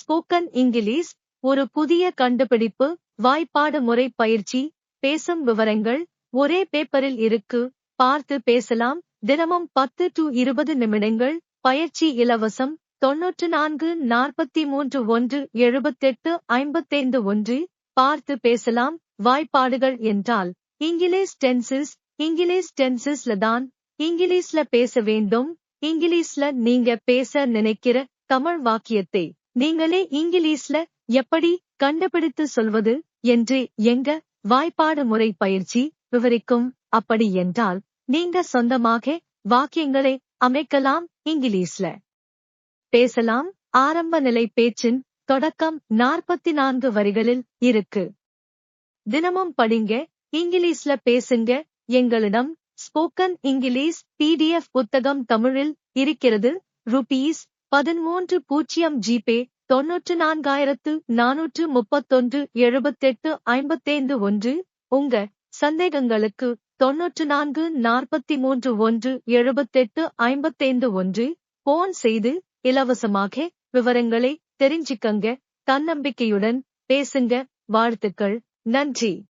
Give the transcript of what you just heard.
Spoken English ஒரு புதிய கண்டுபிடிப்பு. வாய்ப்பாடு முறை பயிற்சி. பேசும் விவரங்கள் ஒரே பேப்பரில் இருக்கு. பார்த்து பேசலாம். தினமும் 10 to 20 நிமிடங்கள். பயிற்சி இலவசம். 94 43 1 78 55 1. பார்த்து பேசலாம். வாய்ப்பாடுகள் என்றால் இங்கிலீஷ் டென்சஸ்ல தான் இங்கிலீஷ்ல பேச வேண்டும். இங்கிலீஷ்ல நீங்க பேச நினைக்கிற தமிழ் வாக்கியத்தை நீங்களே இங்கிலீஷ்ல எப்படி கண்டுபிடித்து சொல்வது என்று எங்க வாய்ப்பாடு முறை பயிற்சி விவரிக்கும். அப்படி என்றால் நீங்க சொந்தமாக வாக்கியங்களை அமைக்கலாம். இங்கிலீஷ்ல பேசலாம். ஆரம்ப நிலை பேச்சின் தொடக்கம் 44 வரிகளில் இருக்கு. தினமும் படிங்க. இங்கிலீஷ்ல பேசுங்க. எங்களிடம் ஸ்போக்கன் இங்கிலீஷ் PDF புத்தகம் தமிழில் இருக்கிறது. ₹13.0 ஜிபே 94,431 78 55 1. உங்க சந்தேகங்களுக்கு 94 43 1 78 55 1. போன் செய்து இலவசமாக விவரங்களை தெரிஞ்சுக்கங்க. தன்னம்பிக்கையுடன் பேசுங்க. வாழ்த்துக்கள். நன்றி.